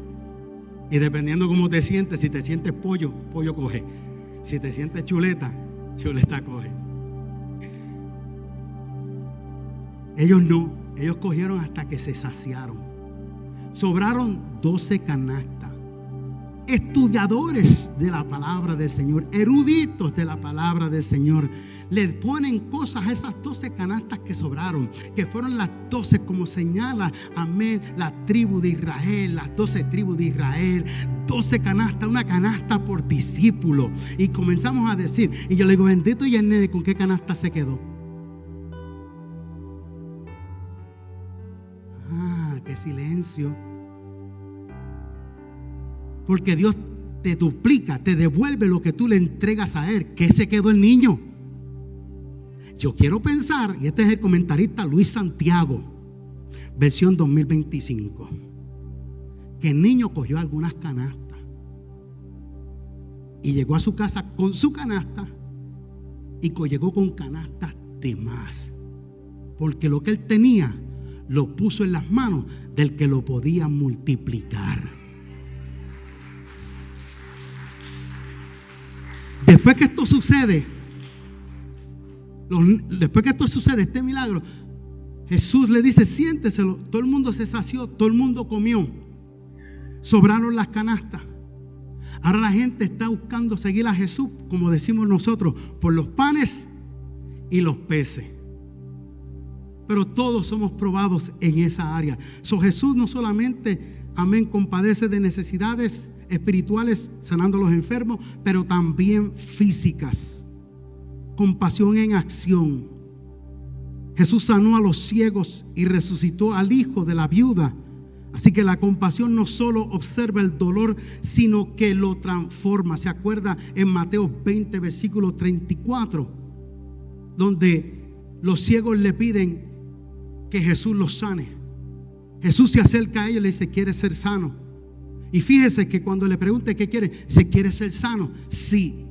Y dependiendo cómo te sientes, si te sientes pollo, pollo coge. Si te sientes chuleta, chuleta coge. Ellos no, ellos cogieron hasta que se saciaron. Sobraron 12 canastas. Estudiadores de la palabra del Señor, eruditos de la palabra del Señor, le ponen cosas a esas 12 canastas que sobraron, que fueron las 12, como señala, amén, la tribu de Israel, las 12 tribus de Israel. 12 canastas, una canasta por discípulo. Y comenzamos a decir, y yo le digo: bendito y el nene, ¿con qué canasta se quedó? Qué silencio. Porque Dios te duplica, te devuelve lo que tú le entregas a Él. ¿Qué se quedó el niño? Yo quiero pensar, y este es el comentarista Luis Santiago, versión 2025, que el niño cogió algunas canastas y llegó a su casa con su canasta y llegó con canastas de más. Porque lo que él tenía lo puso en las manos del que lo podía multiplicar. Después que esto sucede, este milagro, Jesús le dice: siénteselo. Todo el mundo se sació, todo el mundo comió. Sobraron las canastas. Ahora la gente está buscando seguir a Jesús, como decimos nosotros, por los panes y los peces. Pero todos somos probados en esa área. Jesús no solamente, amén, compadece de necesidades espirituales, sanando a los enfermos, pero también físicas. Compasión en acción. Jesús sanó a los ciegos y resucitó al hijo de la viuda. Así que la compasión no solo observa el dolor, sino que lo transforma. ¿Se acuerda en Mateo 20, versículo 34? Donde los ciegos le piden que Jesús los sane. Jesús se acerca a ellos y le dice: ¿quieres ser sano? Y fíjese que cuando le pregunte qué quiere, ¿se quiere ser sano? Sí.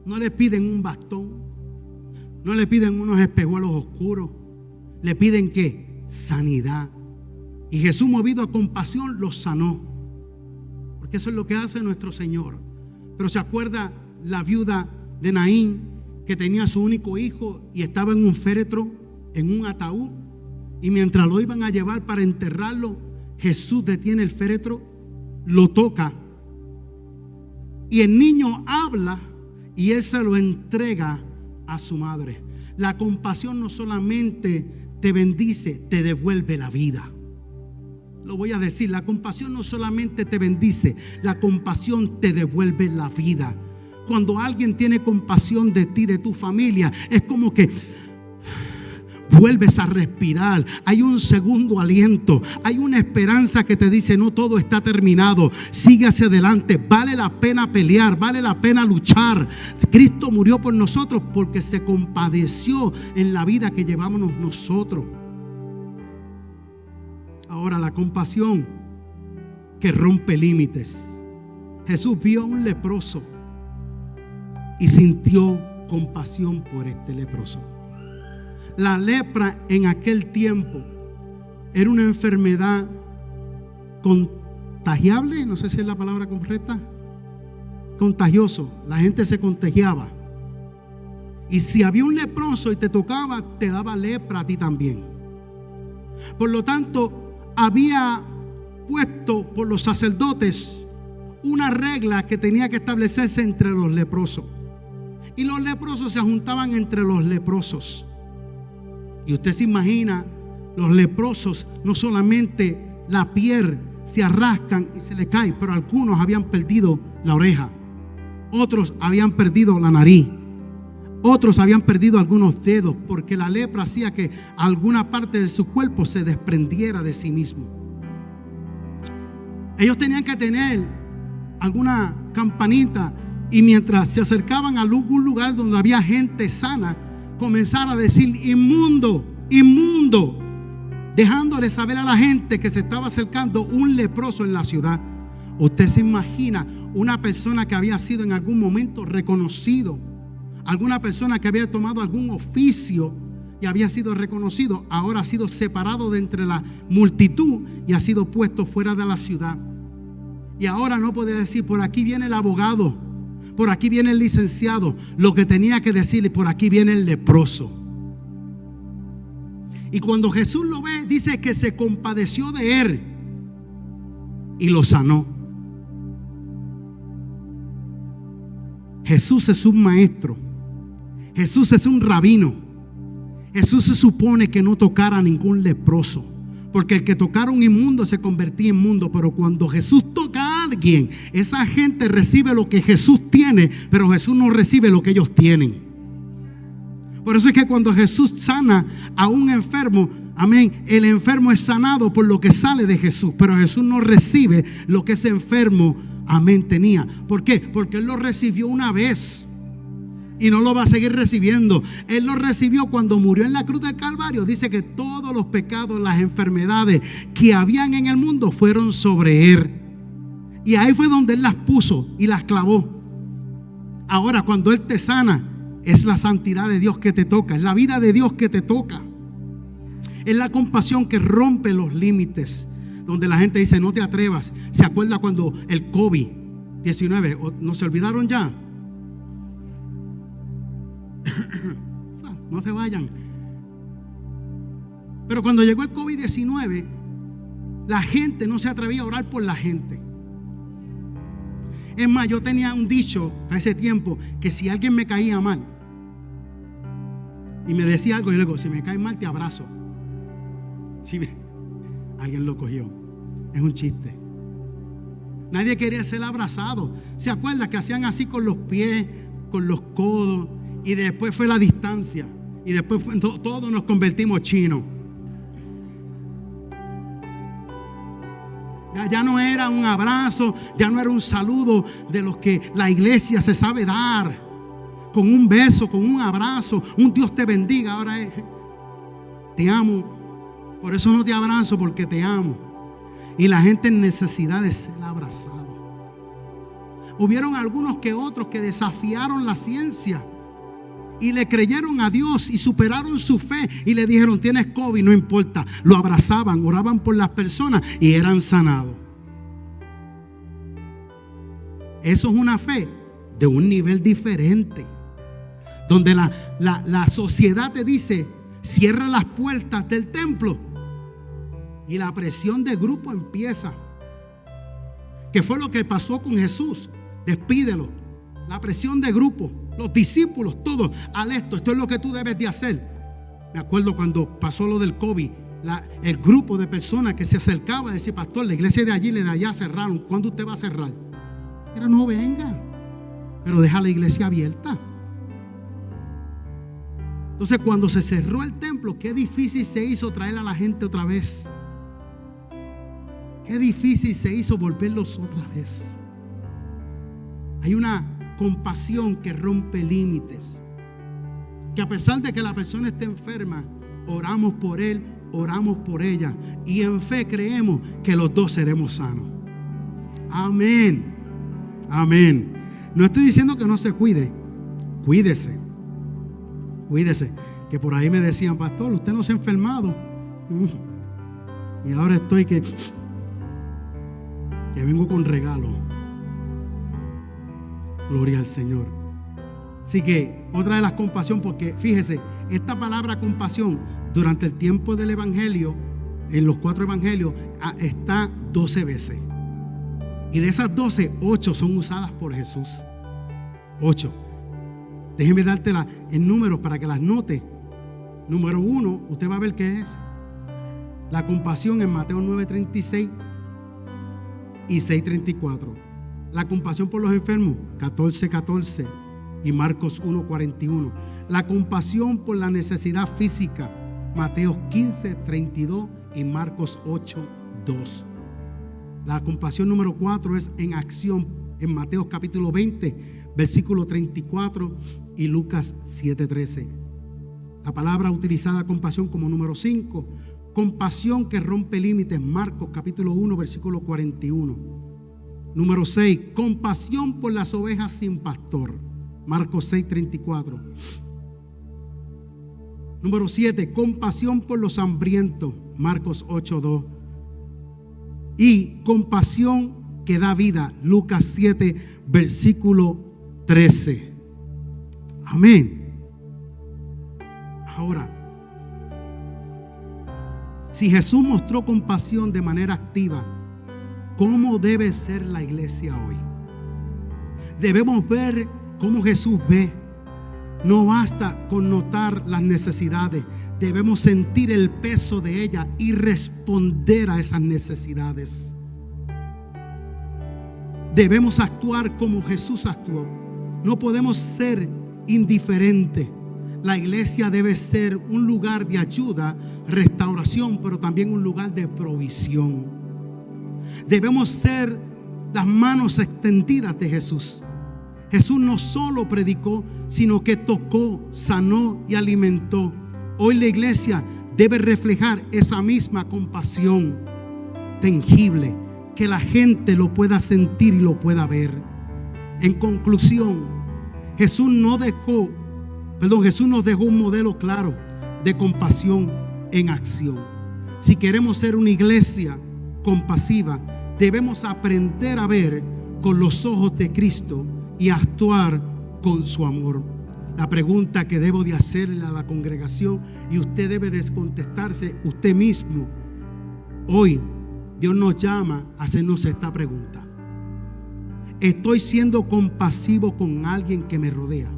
No le piden un bastón, no le piden unos espejuelos oscuros, le piden ¿qué? Sanidad. Y Jesús, movido a compasión, los sanó, porque eso es lo que hace nuestro Señor. Pero se acuerda la viuda de Naín, que tenía su único hijo y estaba en un féretro, en un ataúd, y mientras lo iban a llevar para enterrarlo, Jesús detiene el féretro, lo toca, y el niño habla y él se lo entrega a su madre. La compasión no solamente te bendice, te devuelve la vida. Lo voy a decir, la compasión no solamente te bendice, la compasión te devuelve la vida. Cuando alguien tiene compasión de ti, de tu familia, es como que vuelves a respirar. Hay un segundo aliento, hay una esperanza que te dice: no todo está terminado, sigue hacia adelante, vale la pena pelear, vale la pena luchar. Cristo murió por nosotros porque se compadeció en la vida que llevamos nosotros. Ahora, la compasión que rompe límites. Jesús vio a un leproso y sintió compasión por este leproso. La lepra en aquel tiempo era una enfermedad contagiable, no sé si es la palabra correcta, contagioso. La gente se contagiaba, y si había un leproso y te tocaba, te daba lepra a ti también. Por lo tanto, había puesto por los sacerdotes una regla que tenía que establecerse entre los leprosos, y los leprosos se juntaban entre los leprosos. Y usted se imagina, los leprosos no solamente la piel se arrascan y se le cae, pero algunos habían perdido la oreja, otros habían perdido la nariz, otros habían perdido algunos dedos, porque la lepra hacía que alguna parte de su cuerpo se desprendiera de sí mismo. Ellos tenían que tener alguna campanita, y mientras se acercaban a algún lugar donde había gente sana, comenzar a decir: inmundo, inmundo, dejándole saber a la gente que se estaba acercando un leproso en la ciudad. Usted se imagina una persona que había sido en algún momento reconocido, alguna persona que había tomado algún oficio y había sido reconocido, ahora ha sido separado de entre la multitud y ha sido puesto fuera de la ciudad. Y ahora no puede decir: por aquí viene el abogado, por aquí viene el licenciado. Lo que tenía que decirle: por aquí viene el leproso. Y cuando Jesús lo ve, dice que se compadeció de él y lo sanó. Jesús es un maestro, Jesús es un rabino. Jesús se supone que no tocara a ningún leproso, porque el que tocara un inmundo se convertía en inmundo. Pero cuando Jesús toca a alguien, esa gente recibe lo que Jesús tiene, pero Jesús no recibe lo que ellos tienen. Por eso es que cuando Jesús sana a un enfermo, amén, el enfermo es sanado por lo que sale de Jesús, pero Jesús no recibe lo que ese enfermo, amén, tenía. ¿Por qué? Porque Él lo recibió una vez y no lo va a seguir recibiendo. Él lo recibió cuando murió en la cruz del Calvario. Dice que todos los pecados, las enfermedades que habían en el mundo fueron sobre Él, y ahí fue donde Él las puso y las clavó. Ahora, cuando Él te sana, es la santidad de Dios que te toca, es la vida de Dios que te toca, es la compasión que rompe los límites, donde la gente dice: no te atrevas. ¿Se acuerda cuando el COVID-19? ¿No se olvidaron ya? No se vayan. Pero cuando llegó el COVID-19, la gente no se atrevía a orar por la gente. Es más, yo tenía un dicho a ese tiempo, que si alguien me caía mal y me decía algo, yo le digo: si me cae mal te abrazo. Alguien lo cogió. Es un chiste. Nadie quería ser abrazado. ¿Se acuerda que hacían así con los pies, con los codos? Y después fue la distancia, y después todos nos convertimos chinos. Ya no era un abrazo, ya no era un saludo de los que la iglesia se sabe dar, con un beso, con un abrazo, un Dios te bendiga. Ahora es: te amo, por eso no te abrazo, porque te amo. Y la gente en necesidad de ser abrazado. Hubieron algunos que otros que desafiaron la ciencia y le creyeron a Dios y superaron su fe y le dijeron: tienes COVID, no importa. Lo abrazaban, oraban por las personas y eran sanados. Eso es una fe de un nivel diferente, donde la sociedad te dice: cierra las puertas del templo, y la presión de grupo empieza. ¿Qué fue lo que pasó con Jesús? Despídelo. La presión de grupo, los discípulos, todos: esto es lo que tú debes de hacer. Me acuerdo cuando pasó lo del COVID, el grupo de personas que se acercaba a decir: pastor, la iglesia de allí y de allá cerraron, ¿cuándo usted va a cerrar? Pero no vengan, pero deja la iglesia abierta. Entonces, cuando se cerró el templo, qué difícil se hizo traer a la gente otra vez. Qué difícil se hizo volverlos otra vez. Hay una compasión que rompe límites, que a pesar de que la persona esté enferma, oramos por él, oramos por ella, y en fe creemos que los dos seremos sanos. Amén. Amén. No estoy diciendo que no se cuide. Cuídese. Cuídese. Que por ahí me decían: pastor, usted no se ha enfermado. Y ahora estoy que vengo con regalo. Gloria al Señor. Así que otra de las compasión, porque fíjese, esta palabra compasión durante el tiempo del evangelio, en los 4 evangelios, está 12 veces. Y de esas 12, 8 son usadas por Jesús. 8. Déjeme dártela en números para que las note. Número 1, usted va a ver qué es. La compasión en Mateo 9:36 y 6:34. La compasión por los enfermos, 14:14 y Marcos 1:41. La compasión por la necesidad física, Mateo 15:32 y Marcos 8:2. La compasión número 4 es en acción en Mateo capítulo 20, versículo 34 y Lucas 7:13. La palabra utilizada compasión como número 5, compasión que rompe límites, Marcos capítulo 1, versículo 41. Número 6, compasión por las ovejas sin pastor, Marcos 6:34. Número 7, compasión por los hambrientos, Marcos 8:2. Y compasión que da vida, Lucas 7, versículo 13. Amén. Ahora, si Jesús mostró compasión de manera activa, ¿cómo debe ser la iglesia hoy? Debemos ver cómo Jesús ve. No basta con notar las necesidades, debemos sentir el peso de ellas y responder a esas necesidades. Debemos actuar como Jesús actuó. No podemos ser indiferentes. La iglesia debe ser un lugar de ayuda, restauración, pero también un lugar de provisión. Debemos ser las manos extendidas de Jesús. Jesús no solo predicó, sino que tocó, sanó y alimentó. Hoy la iglesia debe reflejar esa misma compasión tangible, que la gente lo pueda sentir y lo pueda ver. En conclusión, Jesús nos dejó un modelo claro de compasión en acción. Si queremos ser una iglesia compasiva, debemos aprender a ver con los ojos de Cristo y actuar con su amor. La pregunta que debo de hacerle a la congregación, y usted debe de contestarse usted mismo hoy, Dios nos llama a hacernos esta pregunta: ¿estoy siendo compasivo con alguien que me rodea?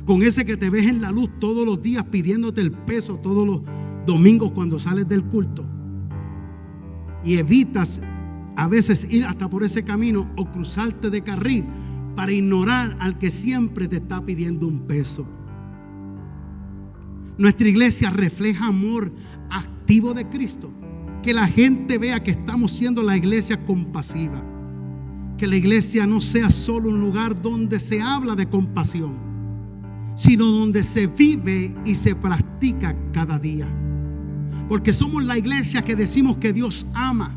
Con ese que te ves en la luz todos los días pidiéndote el peso todos los domingos cuando sales del culto, y evitas a veces ir hasta por ese camino o cruzarte de carril para ignorar al que siempre te está pidiendo un peso. Nuestra iglesia refleja amor activo de Cristo. Que la gente vea que estamos siendo la iglesia compasiva. Que la iglesia no sea solo un lugar donde se habla de compasión, sino donde se vive y se practica cada día. Porque somos la iglesia que decimos que Dios ama.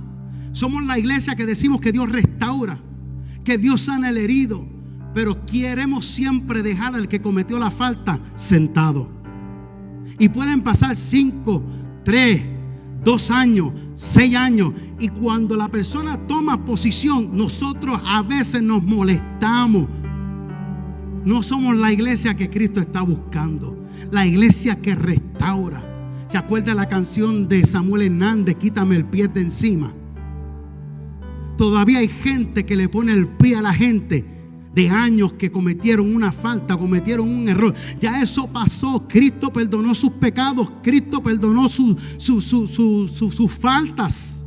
Somos la iglesia que decimos que Dios restaura, que Dios sana el herido. Pero queremos siempre dejar al que cometió la falta sentado. Y pueden pasar 5, 3, 2 años, 6 años. Y cuando la persona toma posición, nosotros a veces nos molestamos. No somos la iglesia que Cristo está buscando. La iglesia que restaura. ¿Se acuerda la canción de Samuel Hernández? Quítame el pie de encima. Todavía hay gente que le pone el pie a la gente de años que cometieron una falta, cometieron un error. Ya eso pasó. Cristo perdonó sus pecados. Cristo perdonó sus faltas.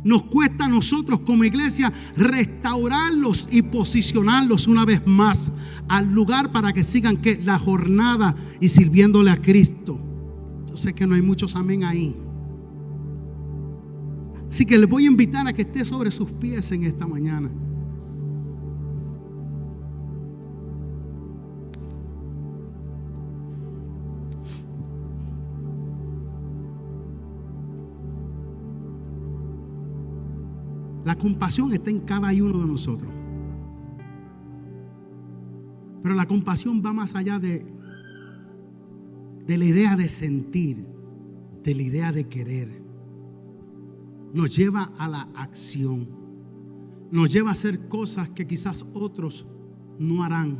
Nos cuesta a nosotros como iglesia restaurarlos y posicionarlos una vez más al lugar para que sigan la jornada y sirviéndole a Cristo. Yo sé que no hay muchos amén ahí. Así que les voy a invitar a que esté sobre sus pies en esta mañana. La compasión está en cada uno de nosotros. Pero la compasión va más allá de la idea de sentir, de la idea de querer. Nos lleva a la acción. Nos lleva a hacer cosas que quizás otros no harán.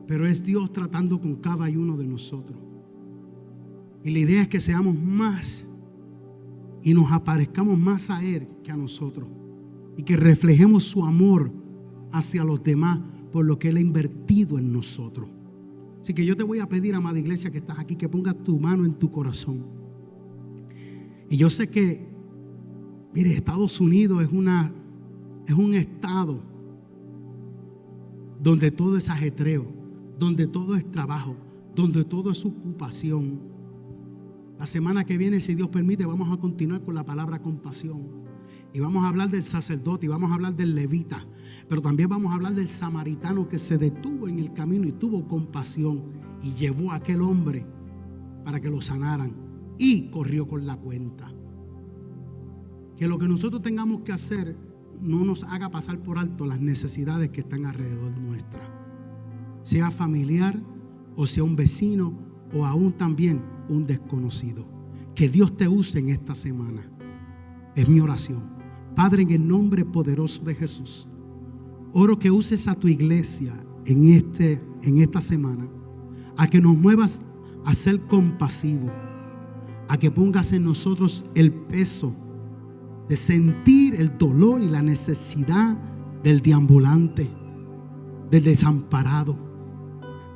Pero es Dios tratando con cada uno de nosotros. Y la idea es que seamos más y nos aparezcamos más a Él que a nosotros. Y que reflejemos su amor hacia los demás por lo que Él ha invertido en nosotros. Así que yo te voy a pedir, amada iglesia que estás aquí, que pongas tu mano en tu corazón. Y yo sé que, mire, Estados Unidos es un estado donde todo es ajetreo, donde todo es trabajo, donde todo es ocupación. La semana que viene, si Dios permite, vamos a continuar con la palabra compasión. Y vamos a hablar del sacerdote y vamos a hablar del levita. Pero también vamos a hablar del samaritano que se detuvo en el camino y tuvo compasión y llevó a aquel hombre para que lo sanaran y corrió con la cuenta. Que lo que nosotros tengamos que hacer no nos haga pasar por alto las necesidades que están alrededor nuestra. Sea familiar o sea un vecino o aún también un desconocido. Que Dios te use en esta semana. Es mi oración. Padre, en el nombre poderoso de Jesús, oro que uses a tu iglesia en esta semana, a que nos muevas a ser compasivos, a que pongas en nosotros el peso de sentir el dolor y la necesidad del deambulante, del desamparado,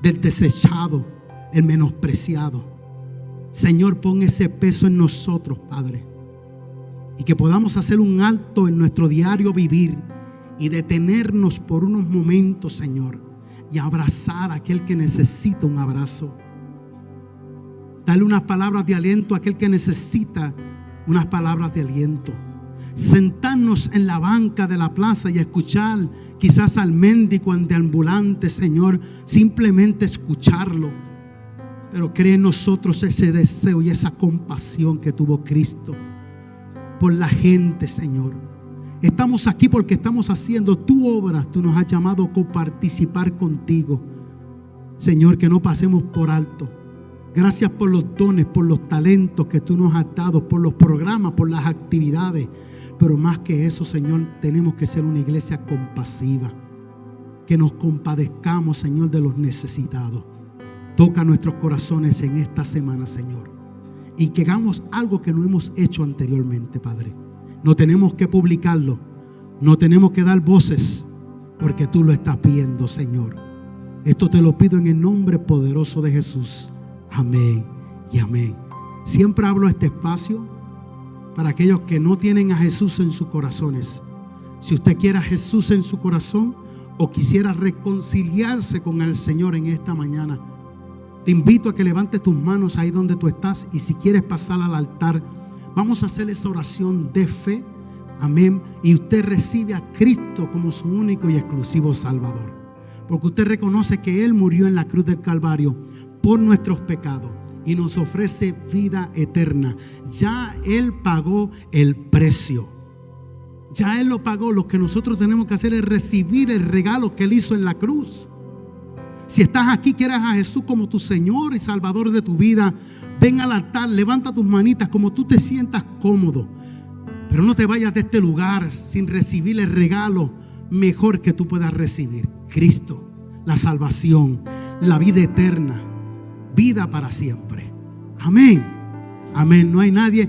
del desechado, el menospreciado. Señor, pon ese peso en nosotros, Padre. Y que podamos hacer un alto en nuestro diario vivir y detenernos por unos momentos, Señor, y abrazar a aquel que necesita un abrazo. Dale unas palabras de aliento a aquel que necesita unas palabras de aliento. Sentarnos en la banca de la plaza y escuchar quizás al mendigo ambulante, Señor, simplemente escucharlo. Pero cree en nosotros ese deseo y esa compasión que tuvo Cristo por la gente, Señor. Estamos aquí porque estamos haciendo tu obra. Tú nos has llamado a coparticipar contigo, Señor, que no pasemos por alto. Gracias por los dones, por los talentos que tú nos has dado, por los programas, por las actividades. Pero más que eso, Señor, tenemos que ser una iglesia compasiva, que nos compadezcamos, Señor, de los necesitados. Toca nuestros corazones en esta semana, Señor, y que hagamos algo que no hemos hecho anteriormente, Padre. No tenemos que publicarlo, no tenemos que dar voces, porque tú lo estás pidiendo, Señor. Esto te lo pido en el nombre poderoso de Jesús. Amén y amén. Siempre hablo este espacio para aquellos que no tienen a Jesús en sus corazones. Si usted quiere a Jesús en su corazón o quisiera reconciliarse con el Señor en esta mañana, te invito a que levantes tus manos ahí donde tú estás, y si quieres pasar al altar, vamos a hacer esa oración de fe. Amén. Y usted recibe a Cristo como su único y exclusivo Salvador, porque usted reconoce que Él murió en la cruz del Calvario por nuestros pecados y nos ofrece vida eterna. Ya Él pagó el precio. Ya Él lo pagó. Lo que nosotros tenemos que hacer es recibir el regalo que Él hizo en la cruz. Si estás aquí, quieres a Jesús como tu Señor y Salvador de tu vida, ven al altar, levanta tus manitas como tú te sientas cómodo. Pero no te vayas de este lugar sin recibir el regalo mejor que tú puedas recibir: Cristo, la salvación, la vida eterna, vida para siempre. Amén. Amén. No hay nadie